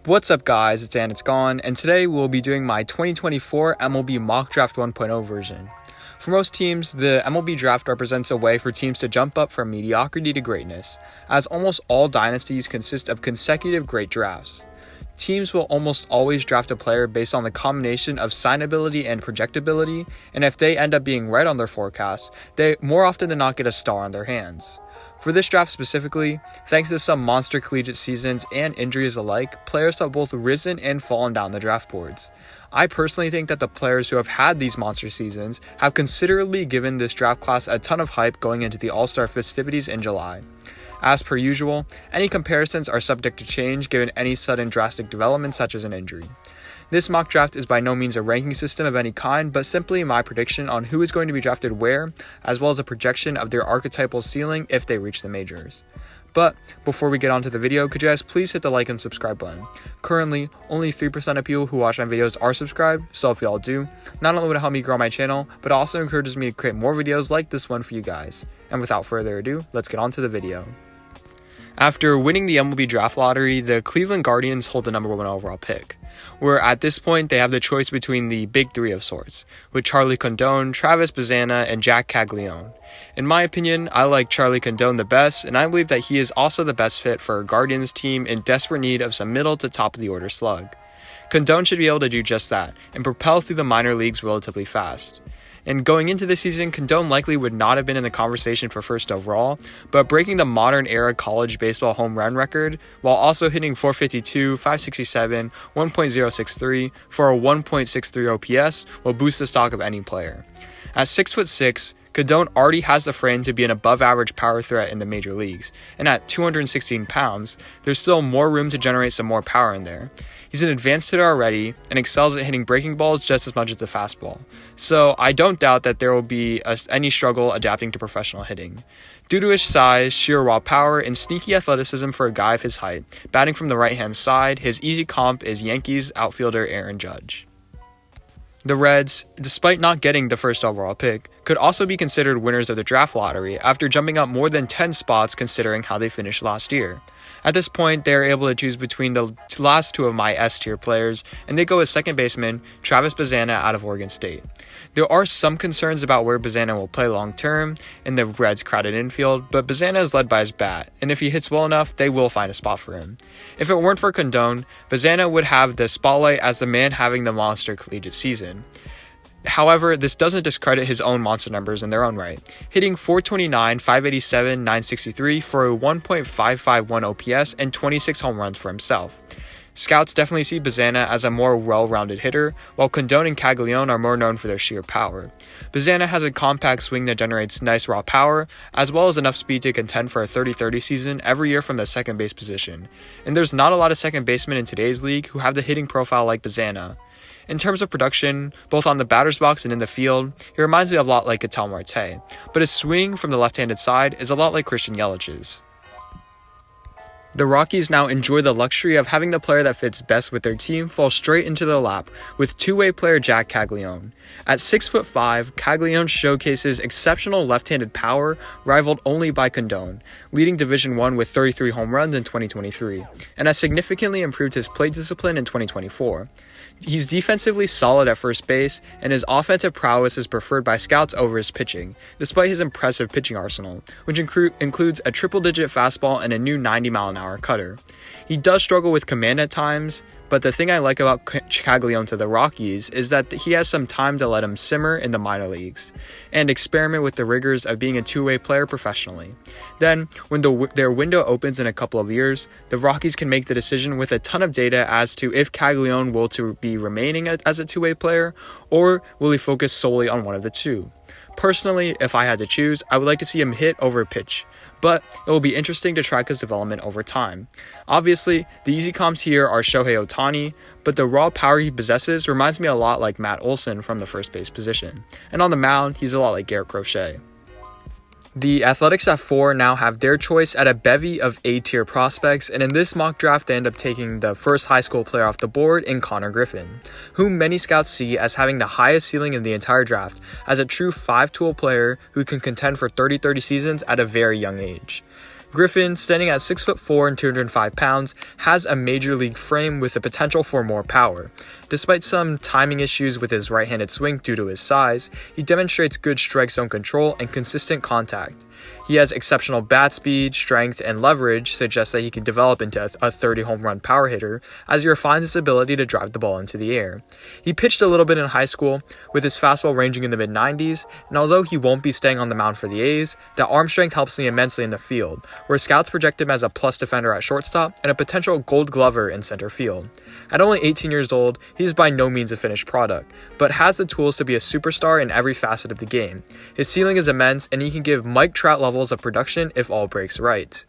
What's up guys, it's Gone, and today we'll be doing my 2024 MLB Mock Draft 1.0 version. For most teams, the MLB Draft represents a way for teams to jump up from mediocrity to greatness, as almost all dynasties consist of consecutive great drafts. Teams will almost always draft a player based on the combination of signability and projectability, and if they end up being right on their forecast, they more often than not get a star on their hands. For this draft specifically, thanks to some monster collegiate seasons and injuries alike, players have both risen and fallen down the draft boards. I personally think that the players who have had these monster seasons have considerably given this draft class a ton of hype going into the All-Star festivities in July. As per usual, any comparisons are subject to change given any sudden drastic development such as an injury. This mock draft is by no means a ranking system of any kind, but simply my prediction on who is going to be drafted where, as well as a projection of their archetypal ceiling if they reach the majors. But before we get on to the video, could you guys please hit the like and subscribe button? Currently, only 3% of people who watch my videos are subscribed, so if y'all do, not only would it help me grow my channel, but also encourages me to create more videos like this one for you guys. And without further ado, let's get on to the video. After winning the MLB Draft Lottery, the Cleveland Guardians hold the number 1 overall pick, where at this point they have the choice between the big three of sorts, with Charlie Condon, Travis Bazzana, and Jack Caglianone. In my opinion, I like Charlie Condon the best, and I believe that he is also the best fit for a Guardians team in desperate need of some middle to top of the order slug. Condon should be able to do just that, and propel through the minor leagues relatively fast. And going into the season, Condon likely would not have been in the conversation for first overall, but breaking the modern era college baseball home run record, while also hitting .452, .567, 1.063 for a 1.63 OPS will boost the stock of any player. At 6'6", Condon already has the frame to be an above-average power threat in the major leagues, and at 216 pounds, there's still more room to generate some more power in there. He's an advanced hitter already, and excels at hitting breaking balls just as much as the fastball, so I don't doubt that there will be any struggle adapting to professional hitting. Due to his size, sheer raw power, and sneaky athleticism for a guy of his height, batting from the right-hand side, his easy comp is Yankees outfielder Aaron Judge. The Reds, despite not getting the first overall pick, could also be considered winners of the draft lottery after jumping up more than 10 spots considering how they finished last year. At this point, they are able to choose between the last two of my S-tier players, and they go with second baseman Travis Bazzana out of Oregon State. There are some concerns about where Bazzana will play long-term in the Reds' crowded infield, but Bazzana is led by his bat, and if he hits well enough, they will find a spot for him. If it weren't for Condon, Bazzana would have the spotlight as the man having the monster collegiate season. However, this doesn't discredit his own monster numbers in their own right, hitting .429, .587, .963 for a 1.551 OPS and 26 home runs for himself. Scouts definitely see Bazzana as a more well-rounded hitter, while Condon and Caglianone are more known for their sheer power. Bazzana has a compact swing that generates nice raw power, as well as enough speed to contend for a 30-30 season every year from the second base position, and there's not a lot of second basemen in today's league who have the hitting profile like Bazzana. In terms of production, both on the batter's box and in the field, he reminds me a lot like Ketel Marte, but his swing from the left-handed side is a lot like Christian Yelich's. The Rockies now enjoy the luxury of having the player that fits best with their team fall straight into their lap with two-way player Jack Caglianone. At 6'5", Caglianone showcases exceptional left-handed power, rivaled only by Condon, leading Division I with 33 home runs in 2023, and has significantly improved his plate discipline in 2024. He's defensively solid at first base, and his offensive prowess is preferred by scouts over his pitching, despite his impressive pitching arsenal, which includes a triple-digit fastball and a new 90-mile-an-hour cutter. He does struggle with command at times, but the thing I like about Caglianone to the Rockies is that he has some time to let him simmer in the minor leagues and experiment with the rigors of being a two-way player professionally. Then, when their window opens in a couple of years, the Rockies can make the decision with a ton of data as to if Caglianone will be remaining as a two-way player, or will he focus solely on one of the two. Personally, if I had to choose, I would like to see him hit over pitch, but it will be interesting to track his development over time. Obviously, the easy comps here are Shohei Ohtani, but the raw power he possesses reminds me a lot like Matt Olson from the first base position, and on the mound, he's a lot like Garrett Crochet. The Athletics at 4 now have their choice at a bevy of A-tier prospects, and in this mock draft they end up taking the first high school player off the board in Connor Griffin, whom many scouts see as having the highest ceiling in the entire draft, as a true 5-tool player who can contend for 30-30 seasons at a very young age. Griffin, standing at 6'4" and 205 pounds, has a major league frame with the potential for more power. Despite some timing issues with his right-handed swing due to his size, he demonstrates good strike zone control and consistent contact. He has exceptional bat speed, strength, and leverage, suggests that he can develop into a 30 home run power hitter as he refines his ability to drive the ball into the air. He pitched a little bit in high school, with his fastball ranging in the mid-90s, and although he won't be staying on the mound for the A's, the arm strength helps me immensely in the field, where scouts project him as a plus defender at shortstop and a potential gold glover in center field. At only 18 years old, he is by no means a finished product, but has the tools to be a superstar in every facet of the game. His ceiling is immense, and he can give Mike Trout levels of production if all breaks right.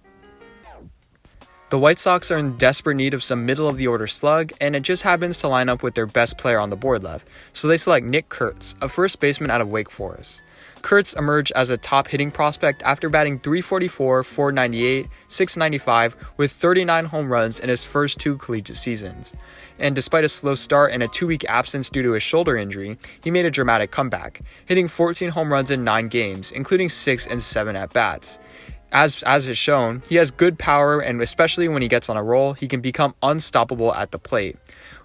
The White Sox are in desperate need of some middle-of-the-order slug, and it just happens to line up with their best player on the board left, so they select Nick Kurtz, a first baseman out of Wake Forest. Kurtz emerged as a top hitting prospect after batting .344, .498, .695 with 39 home runs in his first 2 collegiate seasons. And despite a slow start and a 2-week absence due to his shoulder injury, he made a dramatic comeback, hitting 14 home runs in 9 games, including 6 and 7 at-bats. As is shown, he has good power, and especially when he gets on a roll, he can become unstoppable at the plate.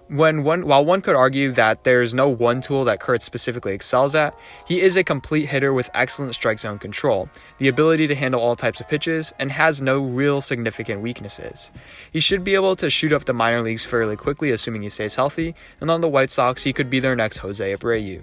While one could argue that there's no one tool that Kurtz specifically excels at, he is a complete hitter with excellent strike zone control, the ability to handle all types of pitches, and has no real significant weaknesses. He should be able to shoot up the minor leagues fairly quickly, assuming he stays healthy, and on the White Sox, he could be their next Jose Abreu.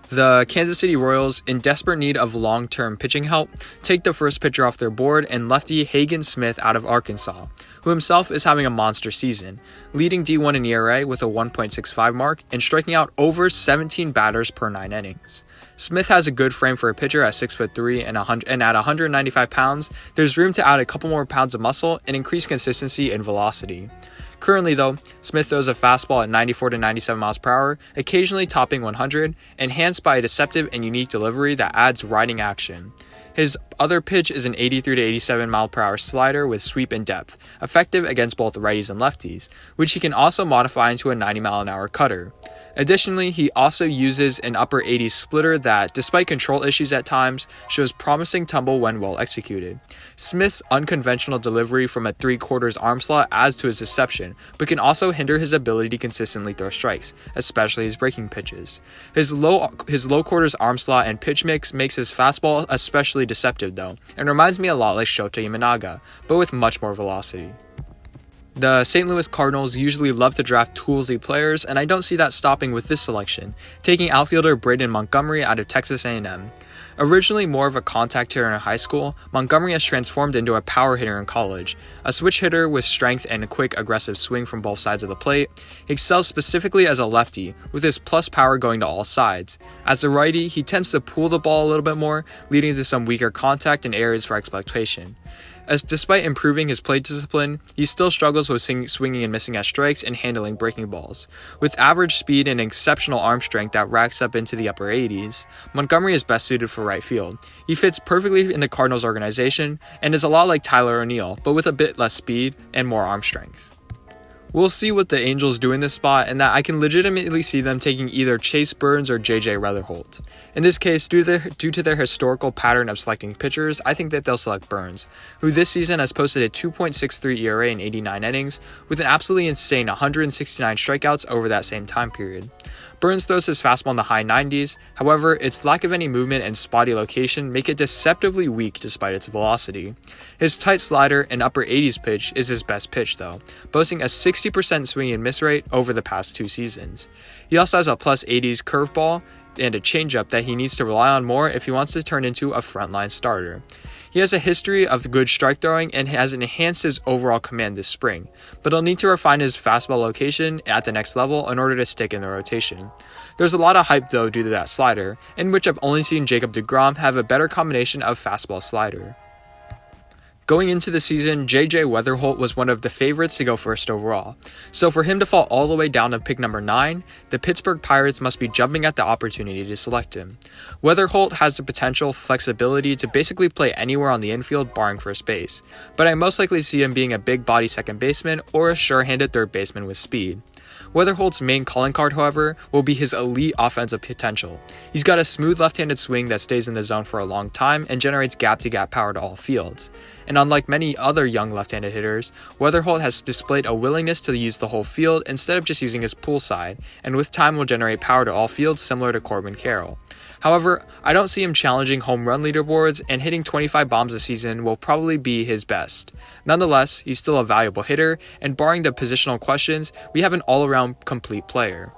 The Kansas City Royals, in desperate need of long-term pitching help, take the first pitcher off their board and lefty Hagen Smith out of Arkansas, who himself is having a monster season, leading D1 in ERA with a 1.65 mark and striking out over 17 batters per 9 innings. Smith has a good frame for a pitcher at 6'3" and at 195 pounds, there's room to add a couple more pounds of muscle and increase consistency and velocity. Currently, though, Smith throws a fastball at 94 to 97 miles per hour, occasionally topping 100, enhanced by a deceptive and unique delivery that adds riding action. His other pitch is an 83 to 87 mile per hour slider with sweep and depth, effective against both righties and lefties, which he can also modify into a 90 mile an hour cutter. Additionally, he also uses an upper 80s splitter that, despite control issues at times, shows promising tumble when well executed. Smith's unconventional delivery from a 3/4 arm slot adds to his deception, but can also hinder his ability to consistently throw strikes, especially his breaking pitches. His low quarters arm slot and pitch mix makes his fastball especially deceptive though, and reminds me a lot like Shota Imanaga, but with much more velocity. The St. Louis Cardinals usually love to draft toolsy players, and I don't see that stopping with this selection, taking outfielder Braden Montgomery out of Texas A&M. Originally more of a contact hitter in high school, Montgomery has transformed into a power hitter in college. A switch hitter with strength and a quick, aggressive swing from both sides of the plate, he excels specifically as a lefty, with his plus power going to all sides. As a righty, he tends to pull the ball a little bit more, leading to some weaker contact and areas for exploitation. Despite improving his plate discipline, he still struggles with swinging and missing at strikes and handling breaking balls. With average speed and exceptional arm strength that racks up into the upper 80s, Montgomery is best suited for right field. He fits perfectly in the Cardinals organization and is a lot like Tyler O'Neill, but with a bit less speed and more arm strength. We'll see what the Angels do in this spot, and that I can legitimately see them taking either Chase Burns or J.J. Wetherholt. In this case, due to their historical pattern of selecting pitchers, I think that they'll select Burns, who this season has posted a 2.63 ERA in 89 innings, with an absolutely insane 169 strikeouts over that same time period. Burns throws his fastball in the high 90s, however, its lack of any movement and spotty location make it deceptively weak despite its velocity. His tight slider and upper 80s pitch is his best pitch though, boasting a 60% swing and miss rate over the past 2 seasons. He also has a plus 80s curveball and a changeup that he needs to rely on more if he wants to turn into a frontline starter. He has a history of good strike throwing and has enhanced his overall command this spring, but he'll need to refine his fastball location at the next level in order to stick in the rotation. There's a lot of hype though due to that slider, in which I've only seen Jacob deGrom have a better combination of fastball slider. Going into the season, J.J. Wetherholt was one of the favorites to go first overall, so for him to fall all the way down to pick number 9, the Pittsburg Pirates must be jumping at the opportunity to select him. Wetherholt has the potential flexibility to basically play anywhere on the infield barring first base, but I most likely see him being a big body second baseman or a sure-handed third baseman with speed. Wetherholt's main calling card, however, will be his elite offensive potential. He's got a smooth left-handed swing that stays in the zone for a long time and generates gap-to-gap power to all fields. And unlike many other young left-handed hitters, Wetherholt has displayed a willingness to use the whole field instead of just using his pull side, and with time will generate power to all fields similar to Corbin Carroll. However, I don't see him challenging home run leaderboards, and hitting 25 bombs a season will probably be his best. Nonetheless, he's still a valuable hitter, and barring the positional questions, we have an all-around complete player.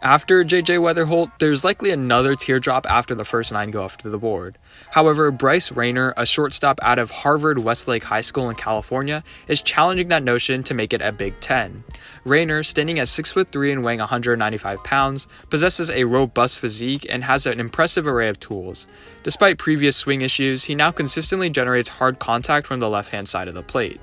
After J.J. Wetherholt, there's likely another teardrop after the first 9 go off to the board. However, Bryce Rayner, a shortstop out of Harvard Westlake High School in California, is challenging that notion to make it a Big Ten. Rayner, standing at 6'3" and weighing 195 pounds, possesses a robust physique and has an impressive array of tools. Despite previous swing issues, he now consistently generates hard contact from the left-hand side of the plate,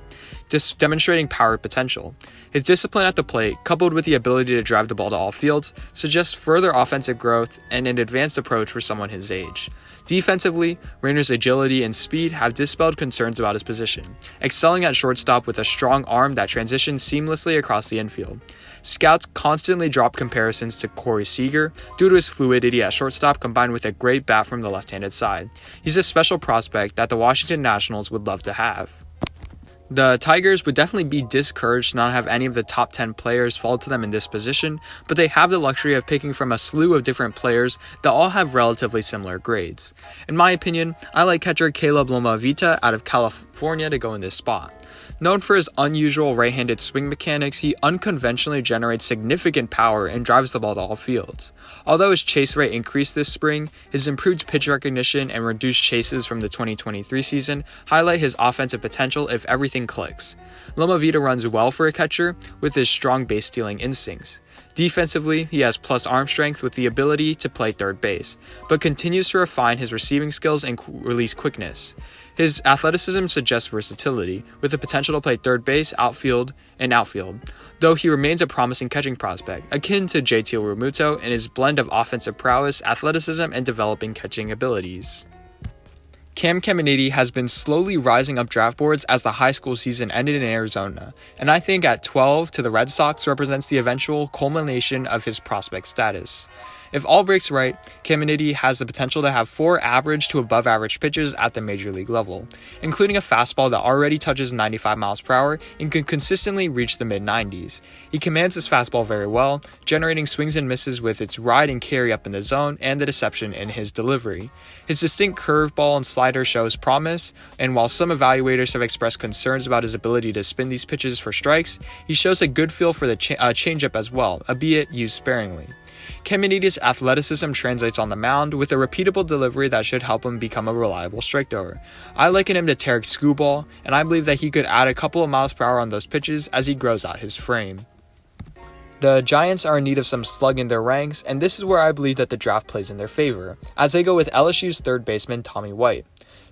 demonstrating power potential. His discipline at the plate, coupled with the ability to drive the ball to all fields, suggests further offensive growth and an advanced approach for someone his age. Defensively, Rayner's agility and speed have dispelled concerns about his position, excelling at shortstop with a strong arm that transitions seamlessly across the infield. Scouts constantly drop comparisons to Corey Seager due to his fluidity at shortstop combined with a great bat from the left-handed side. He's a special prospect that the Washington Nationals would love to have. The Tigers would definitely be discouraged to not have any of the top 10 players fall to them in this position, but they have the luxury of picking from a slew of different players that all have relatively similar grades. In my opinion, I like catcher Caleb Lomavita out of California to go in this spot. Known for his unusual right-handed swing mechanics, he unconventionally generates significant power and drives the ball to all fields. Although his chase rate increased this spring, his improved pitch recognition and reduced chases from the 2023 season highlight his offensive potential if everything clicks. Lomavita runs well for a catcher with his strong base-stealing instincts. Defensively, he has plus arm strength with the ability to play third base, but continues to refine his receiving skills and release quickness. His athleticism suggests versatility, with the potential to play third base, outfield, though he remains a promising catching prospect, akin to JT Realmuto in his blend of offensive prowess, athleticism, and developing catching abilities. Cam Caminiti has been slowly rising up draft boards as the high school season ended in Arizona, and I think at 12 to the Red Sox represents the eventual culmination of his prospect status. If all breaks right, Caminiti has the potential to have 4 average to above average pitches at the major league level, including a fastball that already touches 95 miles per hour and can consistently reach the mid-90s. He commands his fastball very well, generating swings and misses with its ride and carry up in the zone and the deception in his delivery. His distinct curveball and slider shows promise, and while some evaluators have expressed concerns about his ability to spin these pitches for strikes, he shows a good feel for the changeup as well, albeit used sparingly. Caminiti's athleticism translates on the mound with a repeatable delivery that should help him become a reliable strike thrower. I liken him to Tarek Skubal, and I believe that he could add a couple of miles per hour on those pitches as he grows out his frame. The Giants are in need of some slug in their ranks, and this is where I believe that the draft plays in their favor, as they go with LSU's third baseman Tommy White.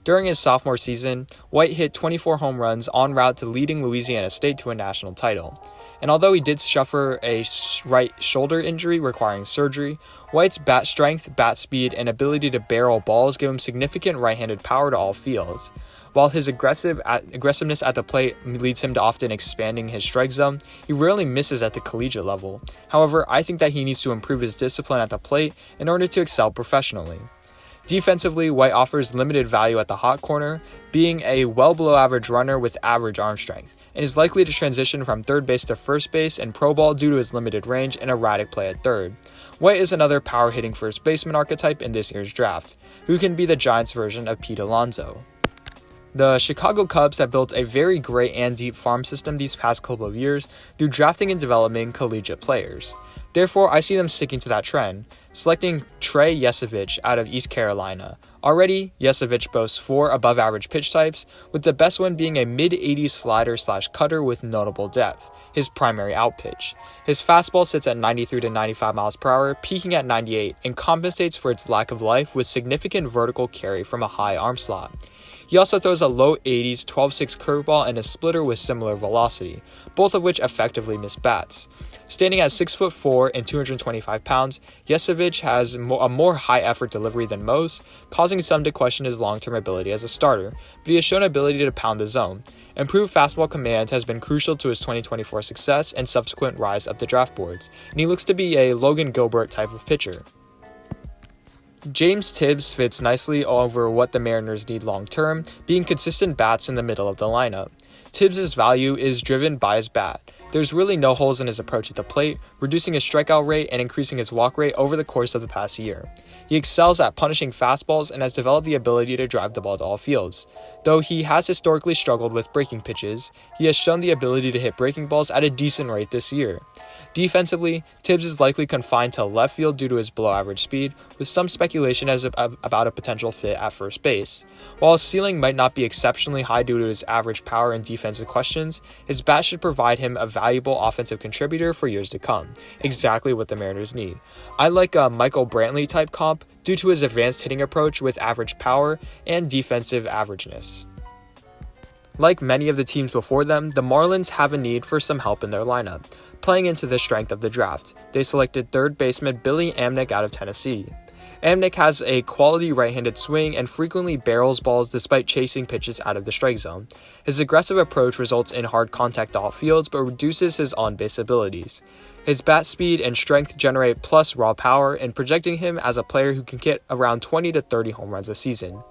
During his sophomore season, White hit 24 home runs en route to leading Louisiana State to a national title. And although he did suffer a right shoulder injury requiring surgery, White's bat strength, bat speed, and ability to barrel balls give him significant right-handed power to all fields. While his aggressiveness at the plate leads him to often expanding his strike zone, he rarely misses at the collegiate level. However, I think that he needs to improve his discipline at the plate in order to excel professionally. Defensively, White offers limited value at the hot corner, being a well below average runner with average arm strength, and is likely to transition from third base to first base and pro ball due to his limited range and erratic play at third. White is another power-hitting first baseman archetype in this year's draft, who can be the Giants' version of Pete Alonso. The Chicago Cubs have built a very great and deep farm system these past couple of years through drafting and developing collegiate players. Therefore, I see them sticking to that trend, selecting Trey Yesavage out of East Carolina. Already, Yesavage boasts 4 above-average pitch types, with the best one being a mid-80s slider/cutter with notable depth, his primary out pitch. His fastball sits at 93 to 95 miles per hour, peaking at 98, and compensates for its lack of life with significant vertical carry from a high arm slot. He also throws a low 80s 12-6 curveball and a splitter with similar velocity, both of which effectively miss bats. Standing at 6'4" and 225 pounds, Yesavage has a more high-effort delivery than most, causing some to question his long-term ability as a starter, but he has shown ability to pound the zone. Improved fastball command has been crucial to his 2024 success and subsequent rise up the draft boards, and he looks to be a Logan Gilbert type of pitcher. James Tibbs fits nicely over what the Mariners need long-term, being consistent bats in the middle of the lineup. Tibbs' value is driven by his bat. There's really no holes in his approach at the plate, reducing his strikeout rate and increasing his walk rate over the course of the past year. He excels at punishing fastballs and has developed the ability to drive the ball to all fields. Though he has historically struggled with breaking pitches, he has shown the ability to hit breaking balls at a decent rate this year. Defensively, Tibbs is likely confined to left field due to his below-average speed, with some speculation about a potential fit at first base. While his ceiling might not be exceptionally high due to his average power and defensive questions, his bat should provide him a valuable offensive contributor for years to come, exactly what the Mariners need. I like a Michael Brantley type comp due to his advanced hitting approach with average power and defensive averageness. Like many of the teams before them, the Marlins have a need for some help in their lineup. Playing into the strength of the draft, they selected third baseman Billy Amick out of Tennessee. Amick has a quality right-handed swing and frequently barrels balls despite chasing pitches out of the strike zone. His aggressive approach results in hard contact off fields but reduces his on-base abilities. His bat speed and strength generate plus raw power and projecting him as a player who can hit around 20 to 30 home runs a season.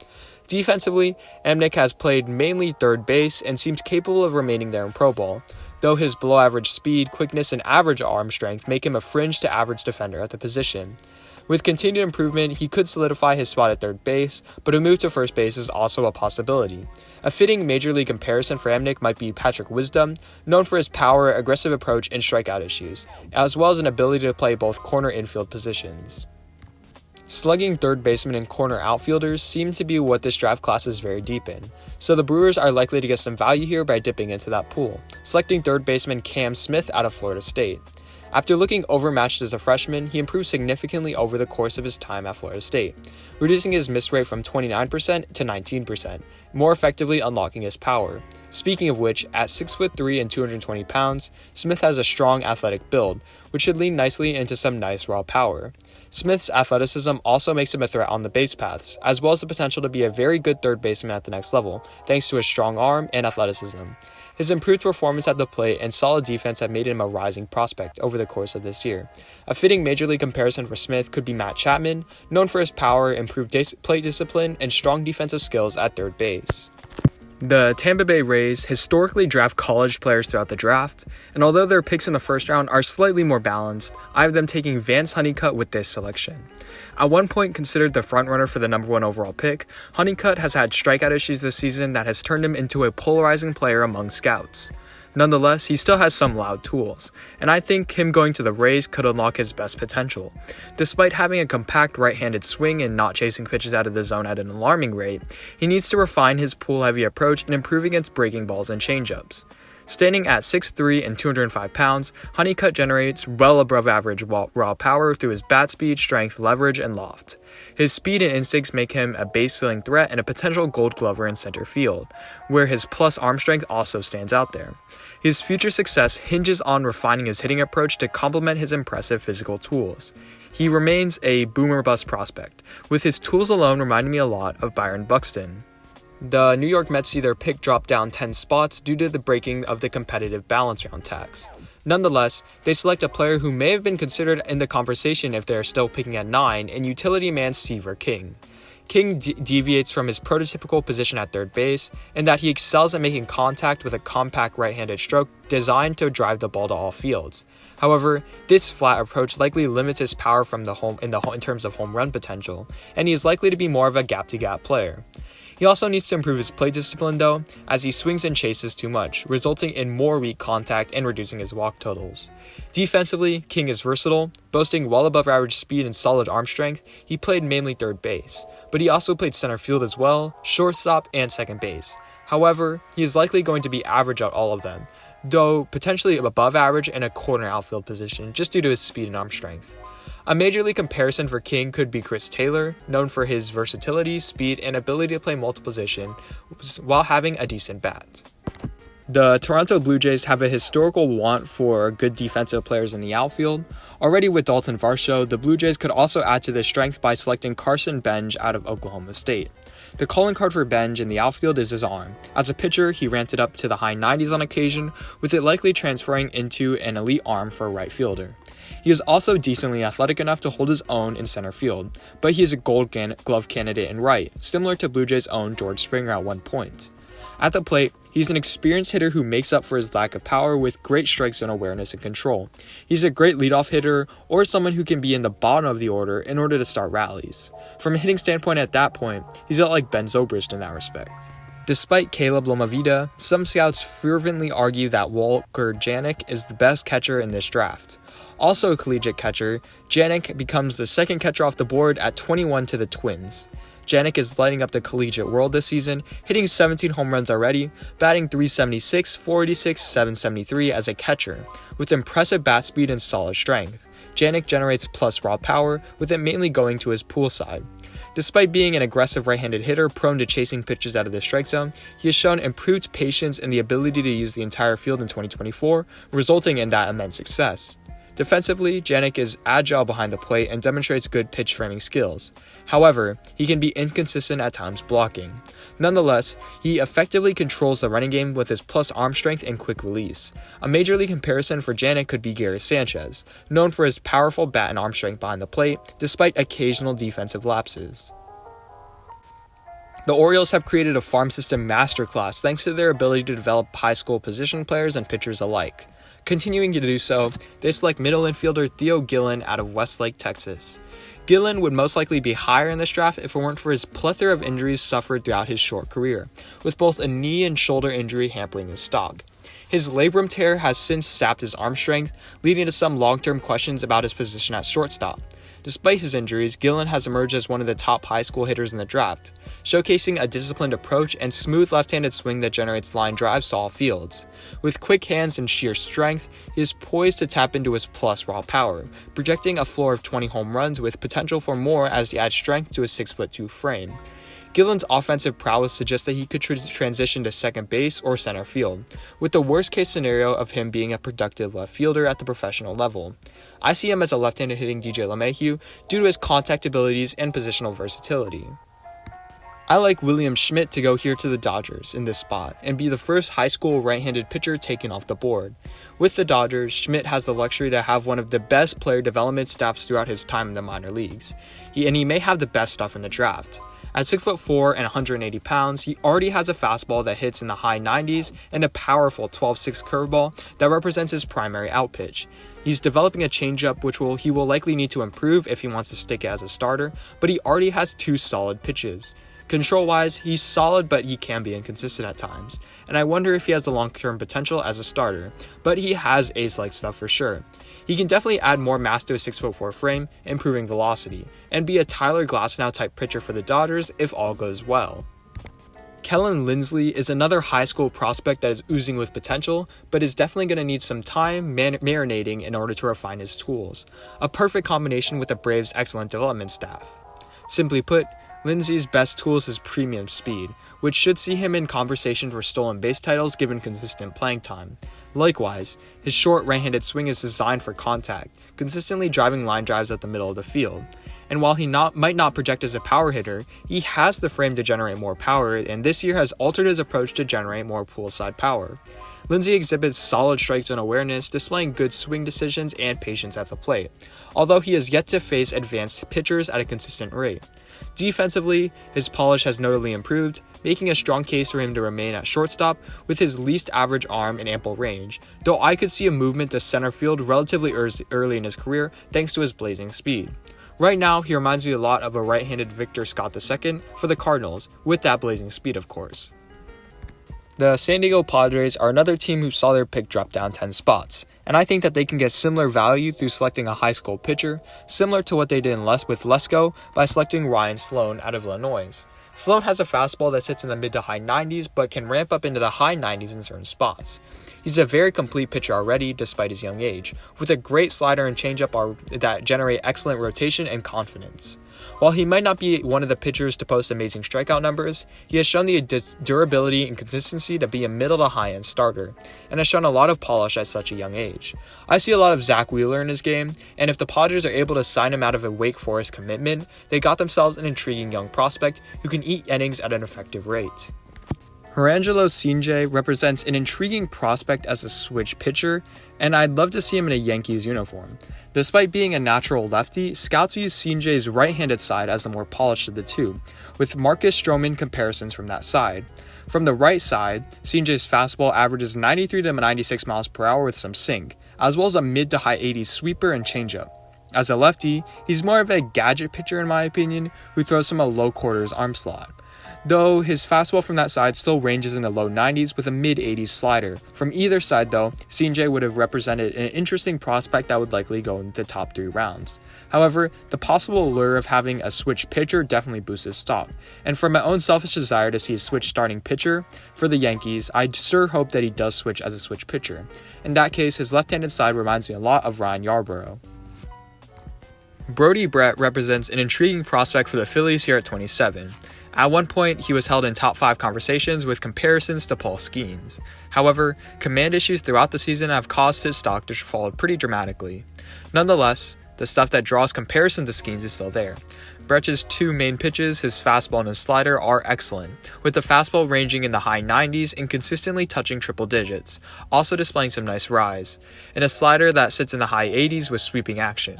Defensively, Amick has played mainly third base and seems capable of remaining there in Pro Bowl, though his below-average speed, quickness, and average arm strength make him a fringe to average defender at the position. With continued improvement, he could solidify his spot at third base, but a move to first base is also a possibility. A fitting major league comparison for Amick might be Patrick Wisdom, known for his power, aggressive approach, and strikeout issues, as well as an ability to play both corner infield positions. Slugging third basemen and corner outfielders seem to be what this draft class is very deep in, so the Brewers are likely to get some value here by dipping into that pool, selecting third baseman Cam Smith out of Florida State. After looking overmatched as a freshman, he improved significantly over the course of his time at Florida State, reducing his miss rate from 29% to 19%, more effectively unlocking his power. Speaking of which, at 6'3" and 220 pounds, Smith has a strong athletic build, which should lean nicely into some nice raw power. Smith's athleticism also makes him a threat on the base paths, as well as the potential to be a very good third baseman at the next level, thanks to his strong arm and athleticism. His improved performance at the plate and solid defense have made him a rising prospect over the course of this year. A fitting major league comparison for Smith could be Matt Chapman, known for his power, improved plate discipline, and strong defensive skills at third base. The Tampa Bay Rays historically draft college players throughout the draft, and although their picks in the first round are slightly more balanced, I have them taking Vance Honeycutt with this selection. At one point considered the frontrunner for the number 1 overall pick, Honeycutt has had strikeout issues this season that has turned him into a polarizing player among scouts. Nonetheless, he still has some loud tools, and I think him going to the Rays could unlock his best potential. Despite having a compact right-handed swing and not chasing pitches out of the zone at an alarming rate, he needs to refine his pull-heavy approach and improve against breaking balls and changeups. Standing at 6'3" and 205 pounds, Honeycutt generates well above average raw power through his bat speed, strength, leverage, and loft. His speed and instincts make him a base-stealing threat and a potential gold glover in center field, where his plus arm strength also stands out there. His future success hinges on refining his hitting approach to complement his impressive physical tools. He remains a boomer-bust prospect, with his tools alone reminding me a lot of Byron Buxton. The New York Mets see their pick drop down 10 spots due to the breaking of the competitive balance round tax. Nonetheless, they select a player who may have been considered in the conversation if they are still picking at 9 in utility man Seaver King. King deviates from his prototypical position at third base in that he excels at making contact with a compact right-handed stroke designed to drive the ball to all fields. However, this flat approach likely limits his power from in terms of home run potential, and he is likely to be more of a gap-to-gap player. He also needs to improve his plate discipline though, as he swings and chases too much, resulting in more weak contact and reducing his walk totals. Defensively, King is versatile, boasting well above average speed and solid arm strength. He played mainly third base, but he also played center field as well, shortstop, and second base. However, he is likely going to be average at all of them, though potentially above average in a corner outfield position just due to his speed and arm strength. A major league comparison for King could be Chris Taylor, known for his versatility, speed, and ability to play multiple positions while having a decent bat. The Toronto Blue Jays have a historical want for good defensive players in the outfield. Already with Dalton Varsho, the Blue Jays could also add to this strength by selecting Carson Benge out of Oklahoma State. The calling card for Benge in the outfield is his arm. As a pitcher, he ramped it up to the high 90s on occasion, with it likely transferring into an elite arm for a right fielder. He is also decently athletic enough to hold his own in center field, but he is a Gold Glove candidate in right, similar to Blue Jays' own George Springer at one point. At the plate, he's an experienced hitter who makes up for his lack of power with great strike zone awareness and control. He's a great leadoff hitter or someone who can be in the bottom of the order in order to start rallies. From a hitting standpoint at that point, he's a lot like Ben Zobrist in that respect. Despite Caleb Lomavita, some scouts fervently argue that Walker Janek is the best catcher in this draft. Also a collegiate catcher, Janek becomes the second catcher off the board at 21 to the Twins. Janek is lighting up the collegiate world this season, hitting 17 home runs already, batting .376, .486, .773 as a catcher, with impressive bat speed and solid strength. Janek generates plus raw power, with it mainly going to his pull side. Despite being an aggressive right-handed hitter prone to chasing pitches out of the strike zone, he has shown improved patience and the ability to use the entire field in 2024, resulting in that immense success. Defensively, Janek is agile behind the plate and demonstrates good pitch framing skills. However, he can be inconsistent at times blocking. Nonetheless, he effectively controls the running game with his plus arm strength and quick release. A major league comparison for Janek could be Gary Sanchez, known for his powerful bat and arm strength behind the plate, despite occasional defensive lapses. The Orioles have created a farm system masterclass thanks to their ability to develop high school position players and pitchers alike. Continuing to do so, they select middle infielder Theo Gillen out of Westlake, Texas. Gillen would most likely be higher in this draft if it weren't for his plethora of injuries suffered throughout his short career, with both a knee and shoulder injury hampering his stock. His labrum tear has since sapped his arm strength, leading to some long-term questions about his position at shortstop. Despite his injuries, Gillen has emerged as one of the top high school hitters in the draft, showcasing a disciplined approach and smooth left-handed swing that generates line drives to all fields. With quick hands and sheer strength, he is poised to tap into his plus raw power, projecting a floor of 20 home runs with potential for more as he adds strength to his 6'2" frame. Gillen's offensive prowess suggests that he could transition to second base or center field, with the worst-case scenario of him being a productive left fielder at the professional level. I see him as a left-handed hitting DJ LeMahieu due to his contact abilities and positional versatility. I like William Schmidt to go here to the Dodgers in this spot and be the first high school right-handed pitcher taken off the board. With the Dodgers, Schmidt has the luxury to have one of the best player development staffs throughout his time in the minor leagues. He may have the best stuff in the draft. At 6'4" and 180 pounds, he already has a fastball that hits in the high 90s and a powerful 12-6 curveball that represents his primary outpitch. He's developing a changeup which he will likely need to improve if he wants to stick it as a starter, but he already has two solid pitches. Control-wise, he's solid, but he can be inconsistent at times, and I wonder if he has the long-term potential as a starter, but he has ace-like stuff for sure. He can definitely add more mass to a 6'4" frame, improving velocity, and be a Tyler Glasnow type pitcher for the Dodgers if all goes well. Kellen Lindsley is another high school prospect that is oozing with potential, but is definitely going to need some time marinating in order to refine his tools. A perfect combination with the Braves' excellent development staff. Simply put, Lindsay's best tool is his premium speed, which should see him in conversation for stolen base titles given consistent playing time. Likewise, his short right-handed swing is designed for contact, consistently driving line drives at the middle of the field. And while he might not project as a power hitter, he has the frame to generate more power, and this year has altered his approach to generate more poolside power. Lindsay exhibits solid strike zone awareness, displaying good swing decisions and patience at the plate, although he has yet to face advanced pitchers at a consistent rate. Defensively, his polish has notably improved, making a strong case for him to remain at shortstop with his least average arm and ample range, though I could see a movement to center field relatively early in his career thanks to his blazing speed. Right now, he reminds me a lot of a right-handed Victor Scott II for the Cardinals, with that blazing speed of course. The San Diego Padres are another team who saw their pick drop down 10 spots, and I think that they can get similar value through selecting a high school pitcher, similar to what they did with Lesko by selecting Ryan Sloan out of Illinois. Sloan has a fastball that sits in the mid to high 90s, but can ramp up into the high 90s in certain spots. He's a very complete pitcher already, despite his young age, with a great slider and changeup that generate excellent rotation and confidence. While he might not be one of the pitchers to post amazing strikeout numbers, he has shown the durability and consistency to be a middle to high-end starter, and has shown a lot of polish at such a young age. I see a lot of Zach Wheeler in his game, and if the Padres are able to sign him out of a Wake Forest commitment, they got themselves an intriguing young prospect who can eat innings at an effective rate. Herangelo Sinje represents an intriguing prospect as a switch pitcher, and I'd love to see him in a Yankees uniform. Despite being a natural lefty, scouts view Sinje's right-handed side as the more polished of the two, with Marcus Stroman comparisons from that side. From the right side, Sinje's fastball averages 93 to 96 miles per hour with some sink, as well as a mid to high 80s sweeper and changeup. As a lefty, he's more of a gadget pitcher in my opinion, who throws from a low quarters arm slot. Though his fastball from that side still ranges in the low 90s with a mid-80s slider. From either side though, Sinje would have represented an interesting prospect that would likely go into the top 3 rounds. However, the possible allure of having a switch pitcher definitely boosts his stock. And for my own selfish desire to see a switch starting pitcher for the Yankees, I sure hope that he does switch as a switch pitcher. In that case, his left-handed side reminds me a lot of Ryan Yarbrough. Brody Brett represents an intriguing prospect for the Phillies here at 27. At one point, he was held in top 5 conversations with comparisons to Paul Skeens. However, command issues throughout the season have caused his stock to fall pretty dramatically. Nonetheless, the stuff that draws comparison to Skeens is still there. Brett's 2 main pitches, his fastball and his slider, are excellent, with the fastball ranging in the high 90s and consistently touching triple digits, also displaying some nice rise, and a slider that sits in the high 80s with sweeping action.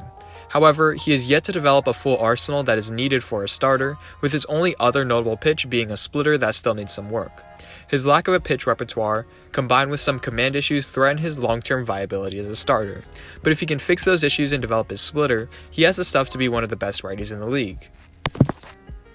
However, he is yet to develop a full arsenal that is needed for a starter, with his only other notable pitch being a splitter that still needs some work. His lack of a pitch repertoire, combined with some command issues, threaten his long-term viability as a starter. But if he can fix those issues and develop his splitter, he has the stuff to be one of the best righties in the league.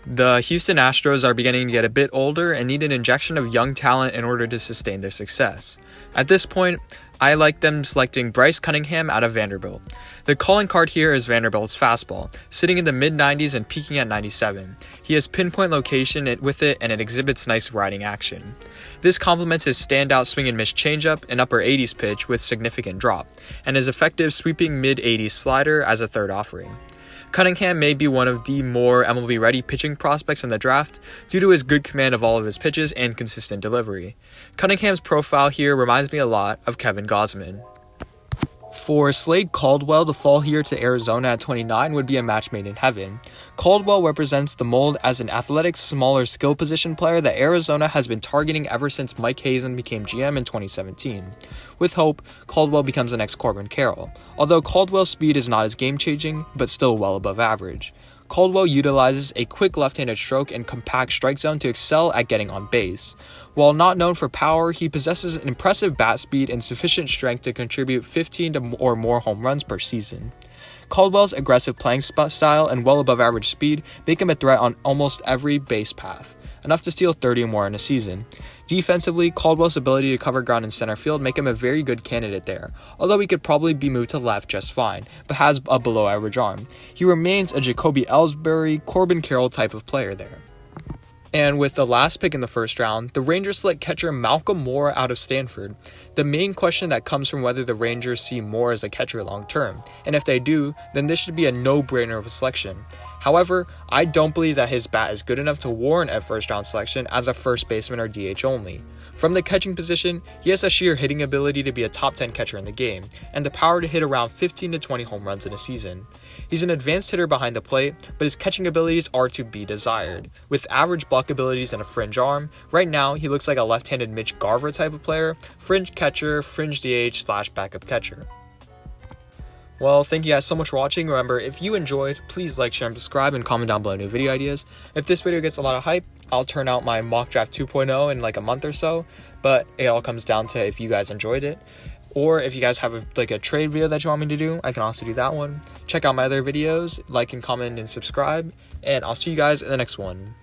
The Houston Astros are beginning to get a bit older and need an injection of young talent in order to sustain their success. At this point, I like them selecting Bryce Cunningham out of Vanderbilt. The calling card here is Vanderbilt's fastball, sitting in the mid-90s and peaking at 97. He has pinpoint location with it and it exhibits nice riding action. This complements his standout swing and miss changeup and upper 80s pitch with significant drop, and his effective sweeping mid-80s slider as a third offering. Cunningham may be one of the more MLB-ready pitching prospects in the draft due to his good command of all of his pitches and consistent delivery. Cunningham's profile here reminds me a lot of Kevin Gausman. For Slade Caldwell to fall here to Arizona at 29 would be a match made in heaven. Caldwell represents the mold as an athletic, smaller skill position player that Arizona has been targeting ever since Mike Hazen became GM in 2017. With hope, Caldwell becomes the next Corbin Carroll, although Caldwell's speed is not as game-changing, but still well above average. Caldwell utilizes a quick left-handed stroke and compact strike zone to excel at getting on base. While not known for power, he possesses an impressive bat speed and sufficient strength to contribute 15 or more home runs per season. Caldwell's aggressive playing style and well above average speed make him a threat on almost every base path, enough to steal 30 or more in a season. Defensively, Caldwell's ability to cover ground in center field make him a very good candidate there, although he could probably be moved to left just fine, but has a below average arm. He remains a Jacoby Ellsbury, Corbin Carroll type of player there. And with the last pick in the first round, the Rangers select catcher Malcolm Moore out of Stanford. The main question that comes from whether the Rangers see Moore as a catcher long term, and if they do, then this should be a no-brainer of a selection. However, I don't believe that his bat is good enough to warrant a first-round selection as a first baseman or DH only. From the catching position, he has a sheer hitting ability to be a top 10 catcher in the game, and the power to hit around 15 to 20 home runs in a season. He's an advanced hitter behind the plate, but his catching abilities are to be desired. With average block abilities and a fringe arm, right now he looks like a left-handed Mitch Garver type of player, fringe catcher, fringe DH / backup catcher. Well, thank you guys so much for watching. Remember, if you enjoyed, please like, share, and subscribe, and comment down below new video ideas. If this video gets a lot of hype, I'll turn out my mock draft 2.0 in like a month or so, but it all comes down to if you guys enjoyed it. Or if you guys have a trade video that you want me to do, I can also do that one. Check out my other videos, like and comment and subscribe, and I'll see you guys in the next one.